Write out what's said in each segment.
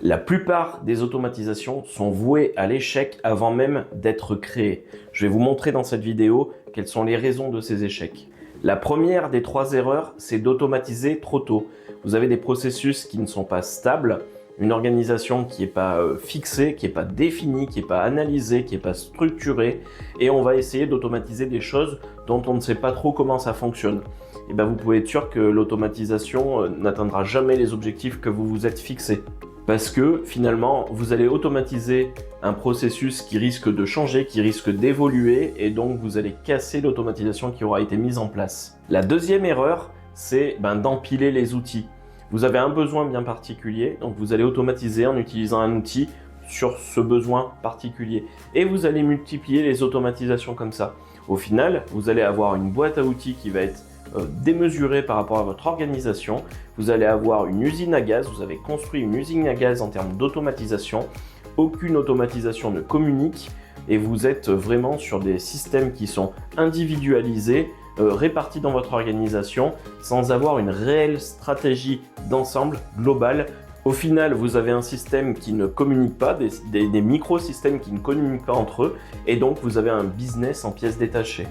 La plupart des automatisations sont vouées à l'échec avant même d'être créées. Je vais vous montrer dans cette vidéo quelles sont les raisons de ces échecs. La première des 3 erreurs, c'est d'automatiser trop tôt. Vous avez des processus qui ne sont pas stables, une organisation qui n'est pas fixée, qui n'est pas définie, qui n'est pas analysée, qui n'est pas structurée, et on va essayer d'automatiser des choses dont on ne sait pas trop comment ça fonctionne. Et bien vous pouvez être sûr que l'automatisation n'atteindra jamais les objectifs que vous vous êtes fixés. Parce que finalement, vous allez automatiser un processus qui risque de changer, qui risque d'évoluer, et donc vous allez casser l'automatisation qui aura été mise en place. La deuxième erreur, c'est d'empiler les outils. Vous avez un besoin bien particulier, donc vous allez automatiser en utilisant un outil sur ce besoin particulier. Et vous allez multiplier les automatisations comme ça. Au final, vous allez avoir une boîte à outils qui va être démesurée par rapport à votre organisation. Vous allez avoir une usine à gaz, vous avez construit une usine à gaz en termes d'automatisation. Aucune automatisation ne communique et vous êtes vraiment sur des systèmes qui sont individualisés, répartis dans votre organisation sans avoir une réelle stratégie d'ensemble globale. Au final, vous avez un système qui ne communique pas, des microsystèmes qui ne communiquent pas entre eux, et donc vous avez un business en pièces détachées.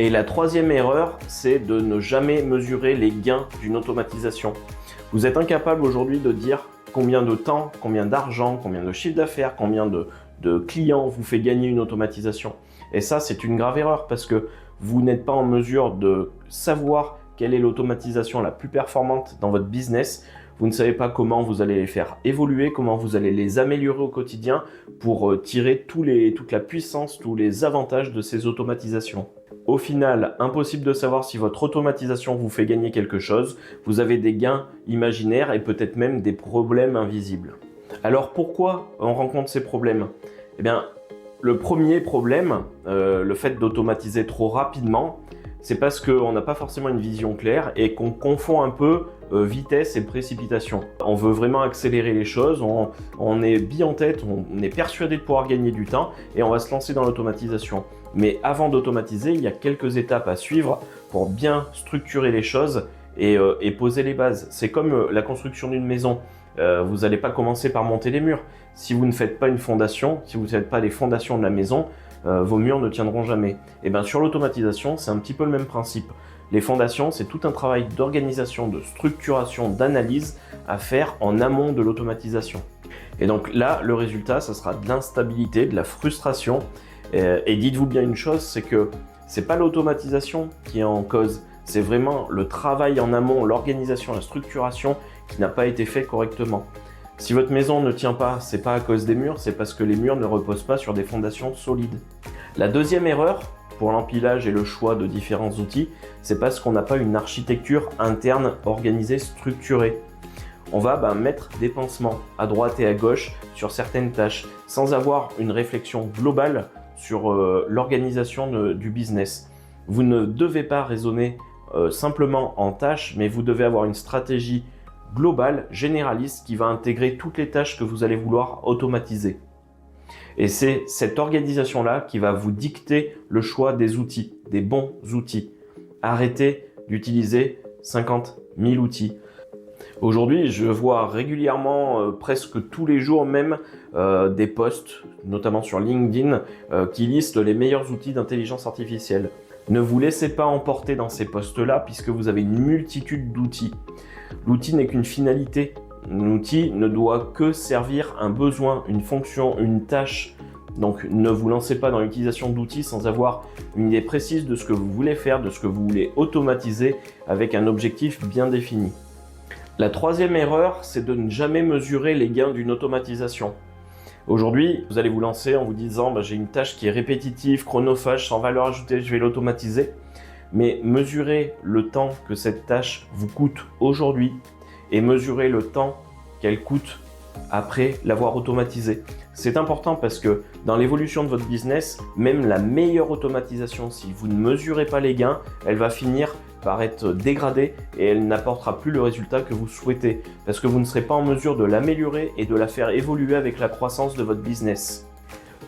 Et la troisième erreur, c'est de ne jamais mesurer les gains d'une automatisation. Vous êtes incapable aujourd'hui de dire combien de temps, combien d'argent, combien de chiffre d'affaires, combien de clients vous fait gagner une automatisation. Et ça, c'est une grave erreur parce que vous n'êtes pas en mesure de savoir quelle est l'automatisation la plus performante dans votre business. Vous ne savez pas comment vous allez les faire évoluer, comment vous allez les améliorer au quotidien pour tirer toute la puissance, tous les avantages de ces automatisations. Au final, impossible de savoir si votre automatisation vous fait gagner quelque chose. Vous avez des gains imaginaires et peut-être même des problèmes invisibles. Alors pourquoi on rencontre ces problèmes? Eh bien, le premier problème, le fait d'automatiser trop rapidement, c'est parce qu'on n'a pas forcément une vision claire et qu'on confond un peu vitesse et précipitation. On veut vraiment accélérer les choses, on est bille en tête, on est persuadé de pouvoir gagner du temps et on va se lancer dans l'automatisation. Mais avant d'automatiser, il y a quelques étapes à suivre pour bien structurer les choses et poser les bases. C'est comme la construction d'une maison. Vous n'allez pas commencer par monter les murs. Si vous ne faites pas une fondation, si vous ne faites pas les fondations de la maison, vos murs ne tiendront jamais. Et bien sur l'automatisation, c'est un petit peu le même principe. Les fondations, c'est tout un travail d'organisation, de structuration, d'analyse à faire en amont de l'automatisation. Et donc là, le résultat, ça sera de l'instabilité, de la frustration. Et dites-vous bien une chose, c'est que c'est pas l'automatisation qui est en cause, c'est vraiment le travail en amont, l'organisation, la structuration qui n'a pas été fait correctement. Si votre maison ne tient pas, c'est pas à cause des murs, c'est parce que les murs ne reposent pas sur des fondations solides. La deuxième erreur pour l'empilage et le choix de différents outils, c'est parce qu'on n'a pas une architecture interne organisée, structurée. On va mettre des pansements à droite et à gauche sur certaines tâches sans avoir une réflexion globale sur l'organisation du business. Vous ne devez pas raisonner simplement en tâches, mais vous devez avoir une stratégie globale, généraliste, qui va intégrer toutes les tâches que vous allez vouloir automatiser. Et c'est cette organisation-là qui va vous dicter le choix des outils, des bons outils. Arrêtez d'utiliser 50 000 outils. Aujourd'hui, je vois régulièrement, presque tous les jours même, des posts, notamment sur LinkedIn, qui listent les meilleurs outils d'intelligence artificielle. Ne vous laissez pas emporter dans ces posts-là puisque vous avez une multitude d'outils. L'outil n'est qu'une finalité. L'outil ne doit que servir un besoin, une fonction, une tâche. Donc ne vous lancez pas dans l'utilisation d'outils sans avoir une idée précise de ce que vous voulez faire, de ce que vous voulez automatiser avec un objectif bien défini. La troisième erreur, c'est de ne jamais mesurer les gains d'une automatisation. Aujourd'hui, vous allez vous lancer en vous disant j'ai une tâche qui est répétitive, chronophage, sans valeur ajoutée, je vais l'automatiser. Mais mesurez le temps que cette tâche vous coûte aujourd'hui et mesurez le temps qu'elle coûte après l'avoir automatisée. C'est important parce que dans l'évolution de votre business, même la meilleure automatisation, si vous ne mesurez pas les gains, elle va finir par être dégradée et elle n'apportera plus le résultat que vous souhaitez parce que vous ne serez pas en mesure de l'améliorer et de la faire évoluer avec la croissance de votre business.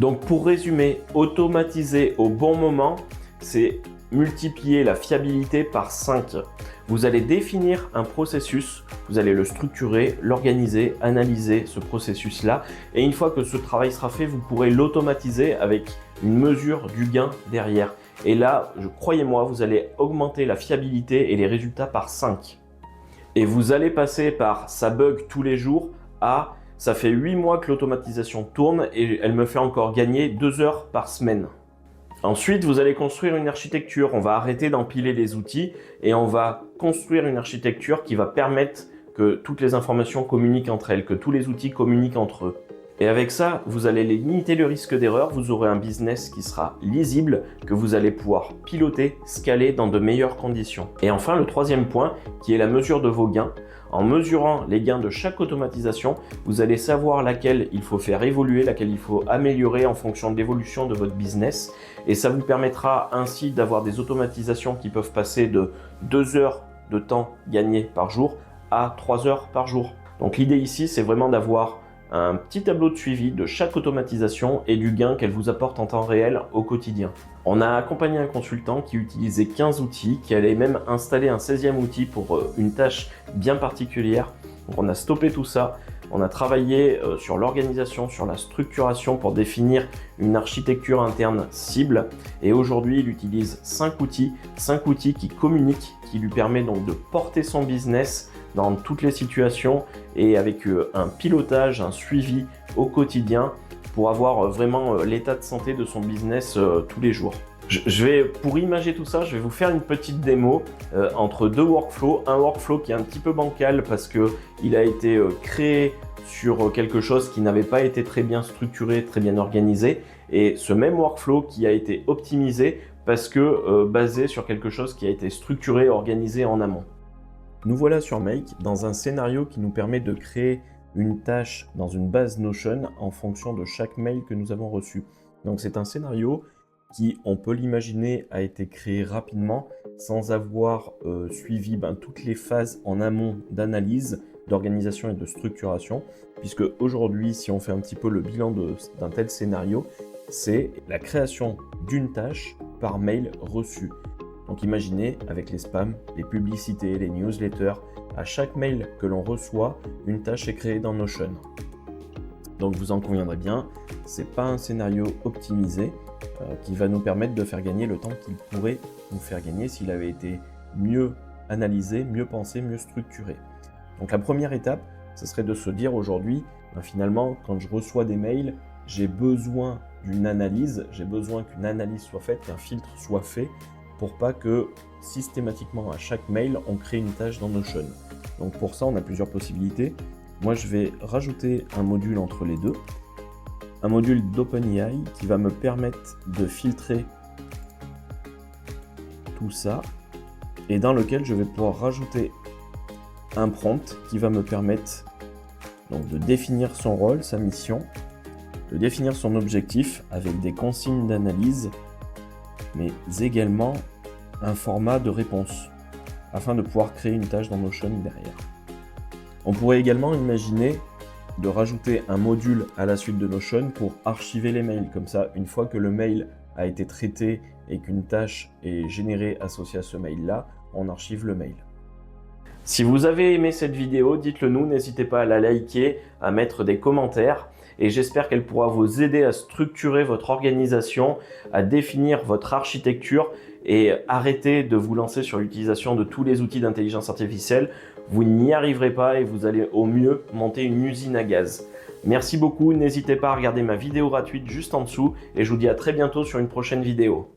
Donc pour résumer, automatiser au bon moment, c'est multiplier la fiabilité par 5. Vous allez définir un processus, vous allez le structurer, l'organiser, analyser ce processus-là. Et une fois que ce travail sera fait, vous pourrez l'automatiser avec une mesure du gain derrière. Et là, croyez-moi, vous allez augmenter la fiabilité et les résultats par 5. Et vous allez passer par ça bug tous les jours à ça fait 8 mois que l'automatisation tourne et elle me fait encore gagner 2 heures par semaine. Ensuite, vous allez construire une architecture. On va arrêter d'empiler les outils et on va construire une architecture qui va permettre que toutes les informations communiquent entre elles, que tous les outils communiquent entre eux. Et avec ça, vous allez limiter le risque d'erreur, vous aurez un business qui sera lisible, que vous allez pouvoir piloter, scaler dans de meilleures conditions. Et enfin, le troisième point, qui est la mesure de vos gains. En mesurant les gains de chaque automatisation, vous allez savoir laquelle il faut faire évoluer, laquelle il faut améliorer en fonction de l'évolution de votre business. Et ça vous permettra ainsi d'avoir des automatisations qui peuvent passer de 2 heures de temps gagné par jour à 3 heures par jour. Donc l'idée ici, c'est vraiment d'avoir un petit tableau de suivi de chaque automatisation et du gain qu'elle vous apporte en temps réel au quotidien. On a accompagné un consultant qui utilisait 15 outils, qui allait même installer un 16e outil pour une tâche bien particulière. Donc on a stoppé tout ça, on a travaillé sur l'organisation, sur la structuration pour définir une architecture interne cible. Et aujourd'hui, il utilise 5 outils qui communiquent, qui lui permet donc de porter son business dans toutes les situations et avec un pilotage, un suivi au quotidien pour avoir vraiment l'état de santé de son business tous les jours. Pour imager tout ça, je vais vous faire une petite démo entre deux workflows. Un workflow qui est un petit peu bancal parce qu'il a été créé sur quelque chose qui n'avait pas été très bien structuré, très bien organisé. Et ce même workflow qui a été optimisé parce que basé sur quelque chose qui a été structuré, organisé en amont. Nous voilà sur Make dans un scénario qui nous permet de créer une tâche dans une base Notion en fonction de chaque mail que nous avons reçu. Donc c'est un scénario qui, on peut l'imaginer, a été créé rapidement sans avoir suivi toutes les phases en amont d'analyse, d'organisation et de structuration, puisque aujourd'hui, si on fait un petit peu le bilan d'un tel scénario, c'est la création d'une tâche par mail reçu. Donc imaginez avec les spams, les publicités, les newsletters, à chaque mail que l'on reçoit, une tâche est créée dans Notion. Donc vous en conviendrez bien, c'est pas un scénario optimisé qui va nous permettre de faire gagner le temps qu'il pourrait nous faire gagner s'il avait été mieux analysé, mieux pensé, mieux structuré. Donc la première étape, ce serait de se dire aujourd'hui, finalement, quand je reçois des mails, j'ai besoin d'une analyse, j'ai besoin qu'une analyse soit faite, qu'un filtre soit fait, pour pas que systématiquement à chaque mail, on crée une tâche dans Notion. Donc pour ça, on a plusieurs possibilités. Moi, je vais rajouter un module entre les deux, un module d'OpenAI qui va me permettre de filtrer tout ça et dans lequel je vais pouvoir rajouter un prompt qui va me permettre donc de définir son rôle, sa mission, de définir son objectif avec des consignes d'analyse, mais également un format de réponse afin de pouvoir créer une tâche dans Notion derrière. On pourrait également imaginer de rajouter un module à la suite de Notion pour archiver les mails. Comme ça, une fois que le mail a été traité et qu'une tâche est générée associée à ce mail-là, on archive le mail. Si vous avez aimé cette vidéo, dites-le nous, n'hésitez pas à la liker, à mettre des commentaires et j'espère qu'elle pourra vous aider à structurer votre organisation, à définir votre architecture et arrêter de vous lancer sur l'utilisation de tous les outils d'intelligence artificielle. Vous n'y arriverez pas et vous allez au mieux monter une usine à gaz. Merci beaucoup, n'hésitez pas à regarder ma vidéo gratuite juste en dessous et je vous dis à très bientôt sur une prochaine vidéo.